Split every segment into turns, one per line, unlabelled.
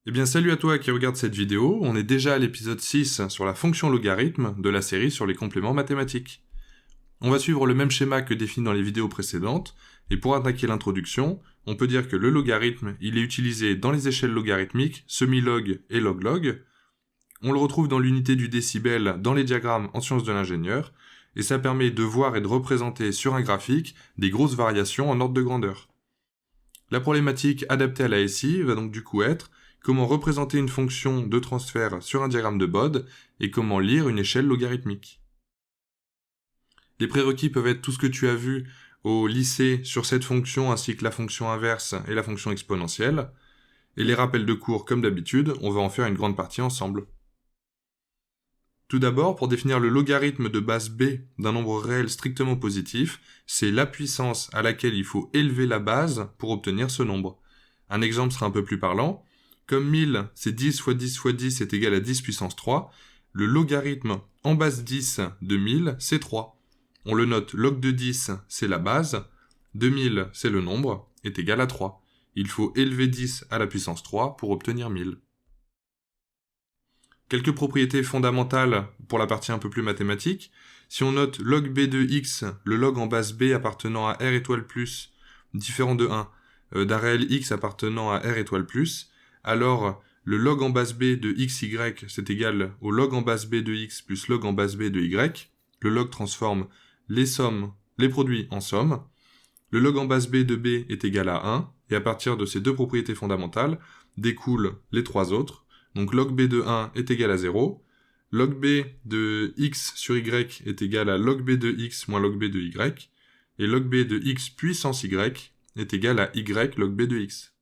Eh bien salut à toi qui regarde cette vidéo, on est déjà à l'épisode 6 sur la fonction logarithme de la série sur les compléments mathématiques. On va suivre le même schéma que défini dans les vidéos précédentes, et pour attaquer l'introduction, on peut dire que le logarithme, il est utilisé dans les échelles logarithmiques, semi-log et log-log. On le retrouve dans l'unité du décibel dans les diagrammes en sciences de l'ingénieur, et ça permet de voir et de représenter sur un graphique des grosses variations en ordre de grandeur. La problématique adaptée à la SI va donc du coup être comment représenter une fonction de transfert sur un diagramme de Bode et comment lire une échelle logarithmique. Les prérequis peuvent être tout ce que tu as vu au lycée sur cette fonction ainsi que la fonction inverse et la fonction exponentielle. Et les rappels de cours, comme d'habitude, on va en faire une grande partie ensemble. Tout d'abord, pour définir le logarithme de base b d'un nombre réel strictement positif, c'est la puissance à laquelle il faut élever la base pour obtenir ce nombre. Un exemple sera un peu plus parlant. Comme 1000, c'est 10 fois 10 fois 10 est égal à 10 puissance 3, le logarithme en base 10 de 1000, c'est 3. On le note, log de 10, c'est la base, 2000, c'est le nombre, est égal à 3. Il faut élever 10 à la puissance 3 pour obtenir 1000. Quelques propriétés fondamentales pour la partie un peu plus mathématique. Si on note log b de x, le log en base b appartenant à r étoile plus, différent de 1, d'un réel x appartenant à r étoile plus, alors le log en base b de xy, c'est égal au log en base b de x plus log en base b de y. Le log transforme les produits en sommes. Le log en base b de b est égal à 1, et à partir de ces deux propriétés fondamentales, découlent les trois autres. Donc log b de 1 est égal à 0, log b de x sur y est égal à log b de x moins log b de y, et log b de x puissance y est égal à y log b de x.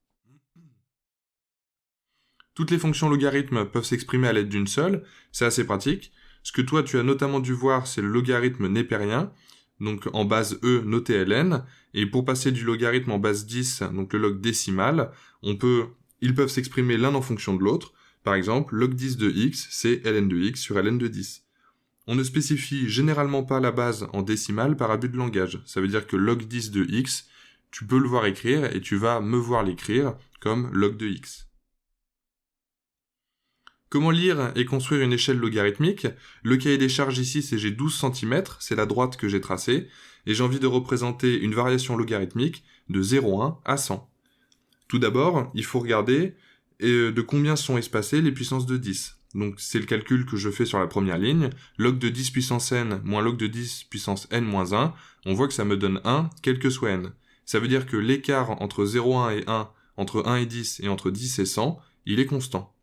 Toutes les fonctions logarithmes peuvent s'exprimer à l'aide d'une seule, c'est assez pratique. Ce que toi tu as notamment dû voir, c'est le logarithme népérien, donc en base E noté ln, et pour passer du logarithme en base 10, donc le log décimal, ils peuvent s'exprimer l'un en fonction de l'autre. Par exemple, log 10 de x, c'est ln de x sur ln de 10. On ne spécifie généralement pas la base en décimale par abus de langage. Ça veut dire que log 10 de x, tu peux le voir écrire et tu vas me voir l'écrire comme log de x. Comment lire et construire une échelle logarithmique? Le cahier des charges ici, c'est j'ai 12 cm, c'est la droite que j'ai tracée, et j'ai envie de représenter une variation logarithmique de 0,1 à 100. Tout d'abord, il faut regarder de combien sont espacées les puissances de 10. Donc c'est le calcul que je fais sur la première ligne. Log de 10 puissance n moins log de 10 puissance n moins 1, on voit que ça me donne 1, quel que soit n. Ça veut dire que l'écart entre 0,1 et 1, entre 1 et 10 et entre 10 et 100, il est constant.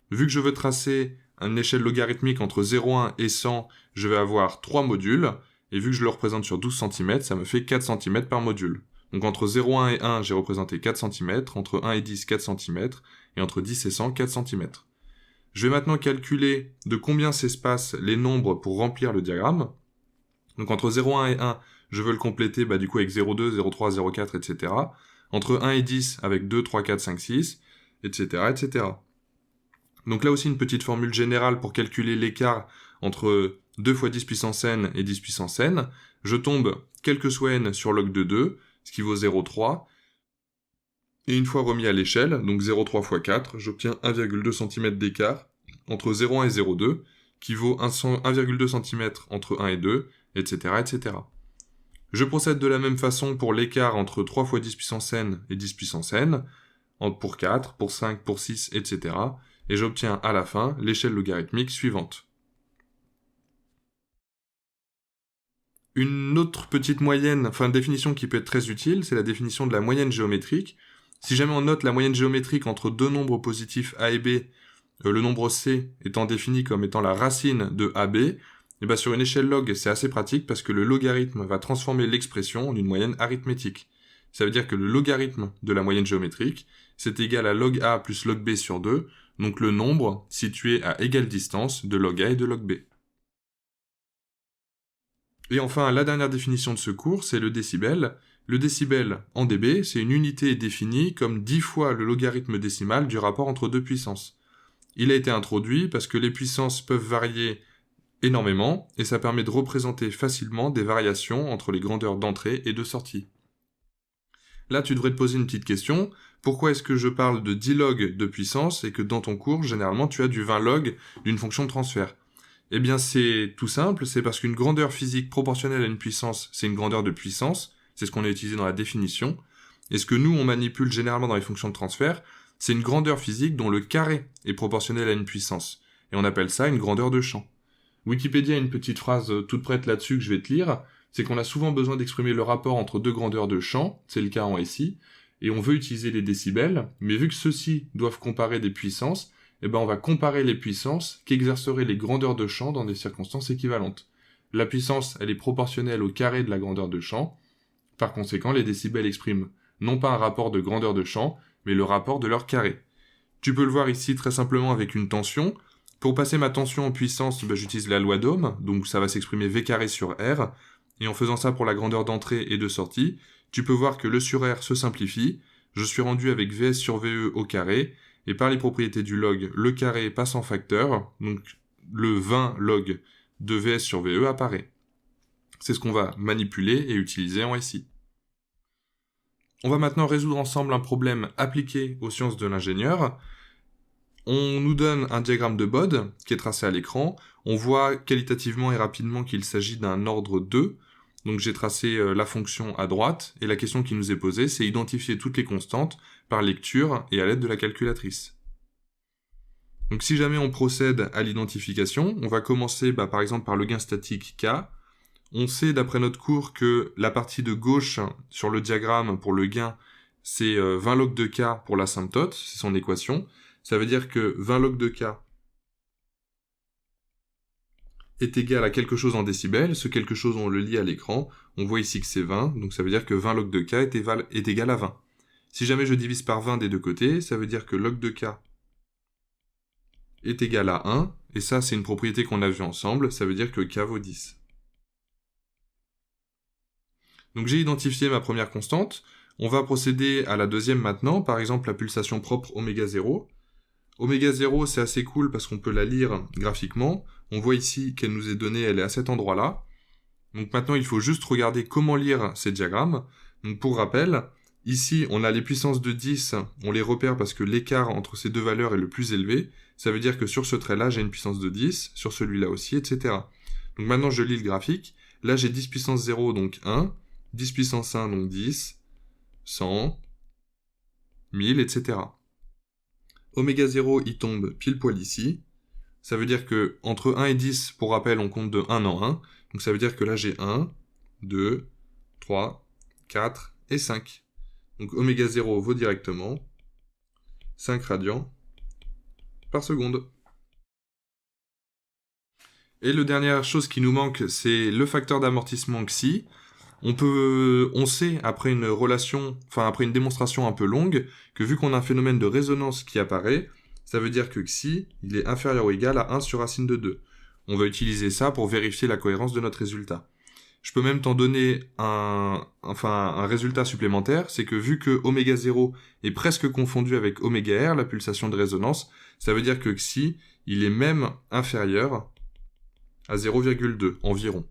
Vu que je veux tracer une échelle logarithmique entre 0,1 et 100, je vais avoir 3 modules, et vu que je le représente sur 12 cm, ça me fait 4 cm par module. Donc entre 0,1 et 1, j'ai représenté 4 cm, entre 1 et 10, 4 cm, et entre 10 et 100, 4 cm. Je vais maintenant calculer de combien s'espacent les nombres pour remplir le diagramme. Donc entre 0,1 et 1, je veux le compléter du coup avec 0,2, 0,3, 0,4, etc. Entre 1 et 10, avec 2, 3, 4, 5, 6, etc., etc. Donc là aussi une petite formule générale pour calculer l'écart entre 2 fois 10 puissance n et 10 puissance n. Je tombe, quel que soit n, sur log de 2, ce qui vaut 0,3. Et une fois remis à l'échelle, donc 0,3 fois 4, j'obtiens 1,2 cm d'écart entre 0,1 et 0,2, qui vaut 1,2 cm entre 1 et 2, etc., etc. Je procède de la même façon pour l'écart entre 3 fois 10 puissance n et 10 puissance n, pour 4, pour 5, pour 6, etc., et j'obtiens à la fin l'échelle logarithmique suivante. Une autre petite définition qui peut être très utile, c'est la définition de la moyenne géométrique. Si jamais on note la moyenne géométrique entre deux nombres positifs a et b, le nombre c étant défini comme étant la racine de ab, et sur une échelle log, c'est assez pratique parce que le logarithme va transformer l'expression en une moyenne arithmétique. Ça veut dire que le logarithme de la moyenne géométrique, c'est égal à log a plus log b sur 2, donc le nombre situé à égale distance de log a et de log b. Et enfin, la dernière définition de ce cours, c'est le décibel. Le décibel en dB, c'est une unité définie comme 10 fois le logarithme décimal du rapport entre deux puissances. Il a été introduit parce que les puissances peuvent varier énormément, et ça permet de représenter facilement des variations entre les grandeurs d'entrée et de sortie. Là, tu devrais te poser une petite question. Pourquoi est-ce que je parle de 10 log de puissance et que dans ton cours, généralement, tu as du 20 log d'une fonction de transfert? Eh bien, c'est tout simple, c'est parce qu'une grandeur physique proportionnelle à une puissance, c'est une grandeur de puissance, c'est ce qu'on a utilisé dans la définition, et ce que nous, on manipule généralement dans les fonctions de transfert, c'est une grandeur physique dont le carré est proportionnel à une puissance, et on appelle ça une grandeur de champ. Wikipédia a une petite phrase toute prête là-dessus que je vais te lire, c'est qu'on a souvent besoin d'exprimer le rapport entre deux grandeurs de champ, c'est le cas en SI, et on veut utiliser les décibels, mais vu que ceux-ci doivent comparer des puissances, eh ben on va comparer les puissances qu'exerceraient les grandeurs de champ dans des circonstances équivalentes. La puissance, elle est proportionnelle au carré de la grandeur de champ. Par conséquent, les décibels expriment non pas un rapport de grandeur de champ, mais le rapport de leur carré. Tu peux le voir ici très simplement avec une tension. Pour passer ma tension en puissance, j'utilise la loi d'Ohm, donc ça va s'exprimer V carré sur R. Et en faisant ça pour la grandeur d'entrée et de sortie, tu peux voir que le sur R se simplifie. Je suis rendu avec Vs sur Ve au carré. Et par les propriétés du log, le carré passe en facteur, donc le 20 log de Vs sur Ve apparaît. C'est ce qu'on va manipuler et utiliser en SI. On va maintenant résoudre ensemble un problème appliqué aux sciences de l'ingénieur. On nous donne un diagramme de Bode qui est tracé à l'écran. On voit qualitativement et rapidement qu'il s'agit d'un ordre 2. Donc j'ai tracé la fonction à droite, et la question qui nous est posée, c'est identifier toutes les constantes par lecture et à l'aide de la calculatrice. Donc si jamais on procède à l'identification, on va commencer par exemple par le gain statique K. On sait d'après notre cours que la partie de gauche sur le diagramme pour le gain, c'est 20 log de K pour l'asymptote, c'est son équation. Ça veut dire que 20 log de K est égal à quelque chose en décibels, ce quelque chose on le lit à l'écran, on voit ici que c'est 20, donc ça veut dire que 20 log de K est égal à 20. Si jamais je divise par 20 des deux côtés, ça veut dire que log de K est égal à 1, et ça c'est une propriété qu'on a vue ensemble, ça veut dire que K vaut 10. Donc j'ai identifié ma première constante, on va procéder à la deuxième maintenant, par exemple la pulsation propre oméga 0. Oméga 0, c'est assez cool parce qu'on peut la lire graphiquement. On voit ici qu'elle nous est donnée, elle est à cet endroit-là. Donc maintenant, il faut juste regarder comment lire ces diagrammes. Donc pour rappel, ici, on a les puissances de 10, on les repère parce que l'écart entre ces deux valeurs est le plus élevé. Ça veut dire que sur ce trait-là, j'ai une puissance de 10, sur celui-là aussi, etc. Donc maintenant, je lis le graphique. Là, j'ai 10 puissance 0, donc 1. 10 puissance 1, donc 10. 100. 1000, etc. Oméga 0, il tombe pile poil ici. Ça veut dire que entre 1 et 10, pour rappel, on compte de 1 en 1. Donc ça veut dire que là, j'ai 1, 2, 3, 4 et 5. Donc oméga 0 vaut directement 5 radians par seconde. Et la dernière chose qui nous manque, c'est le facteur d'amortissement xi. On sait, après une démonstration un peu longue, que vu qu'on a un phénomène de résonance qui apparaît, ça veut dire que xi, il est inférieur ou égal à 1 sur racine de 2. On va utiliser ça pour vérifier la cohérence de notre résultat. Je peux même t'en donner un résultat supplémentaire, c'est que vu que oméga 0 est presque confondu avec oméga r, la pulsation de résonance, ça veut dire que xi, il est même inférieur à 0,2 environ.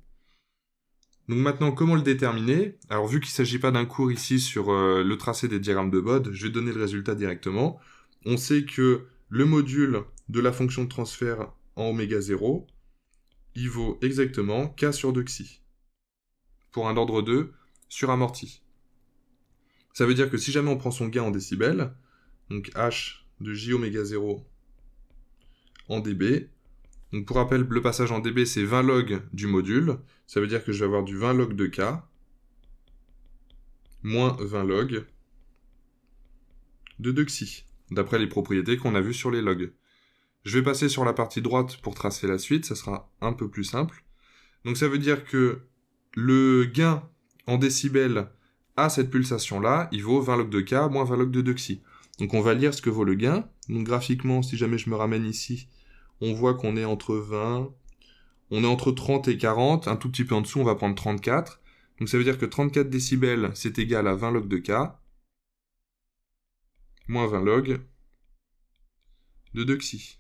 Donc maintenant, comment le déterminer? Alors vu qu'il ne s'agit pas d'un cours ici sur le tracé des diagrammes de Bode, je vais donner le résultat directement. On sait que le module de la fonction de transfert en oméga 0, il vaut exactement K sur 2 xi, pour un ordre 2 sur amorti. Ça veut dire que si jamais on prend son gain en décibels, donc H de J oméga 0 en dB, donc pour rappel, le passage en dB, c'est 20 log du module. Ça veut dire que je vais avoir du 20 log de K moins 20 log de 2 xi, d'après les propriétés qu'on a vues sur les logs. Je vais passer sur la partie droite pour tracer la suite, ça sera un peu plus simple. Donc ça veut dire que le gain en décibels à cette pulsation-là, il vaut 20 log de K moins 20 log de 2 xi. Donc on va lire ce que vaut le gain. Donc graphiquement, si jamais je me ramène ici, on voit qu'on est entre 20, on est entre 30 et 40, un tout petit peu en dessous, on va prendre 34. Donc ça veut dire que 34 décibels, c'est égal à 20 log de K, moins 20 log de 2 xi.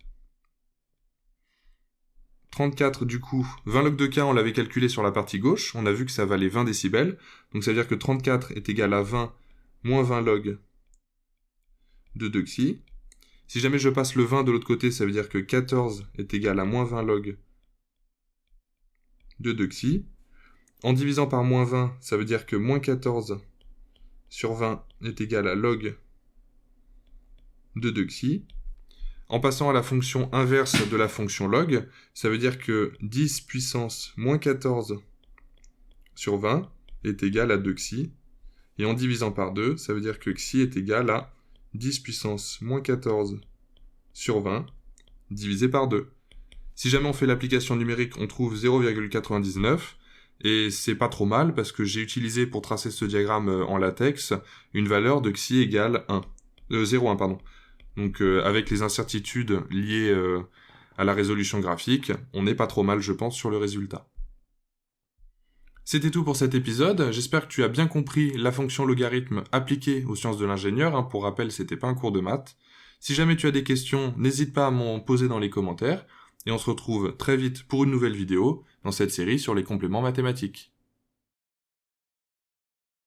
34 du coup, 20 log de K, on l'avait calculé sur la partie gauche, on a vu que ça valait 20 décibels, donc ça veut dire que 34 est égal à 20 moins 20 log de 2 xi. Si jamais je passe le 20 de l'autre côté, ça veut dire que 14 est égal à moins 20 log de 2 xi. En divisant par moins 20, ça veut dire que moins 14 sur 20 est égal à log de 2 xi. En passant à la fonction inverse de la fonction log, ça veut dire que 10 puissance moins 14 sur 20 est égal à 2 xi. Et en divisant par 2, ça veut dire que xi est égal à 10 puissance moins 14 sur 20 divisé par 2. Si jamais on fait l'application numérique, on trouve 0,99. Et c'est pas trop mal parce que j'ai utilisé pour tracer ce diagramme en latex une valeur de xi égale 0,1 pardon. Donc avec les incertitudes liées à la résolution graphique, on n'est pas trop mal je pense sur le résultat. C'était tout pour cet épisode, j'espère que tu as bien compris la fonction logarithme appliquée aux sciences de l'ingénieur, pour rappel c'était pas un cours de maths. Si jamais tu as des questions, n'hésite pas à m'en poser dans les commentaires, et on se retrouve très vite pour une nouvelle vidéo dans cette série sur les compléments mathématiques.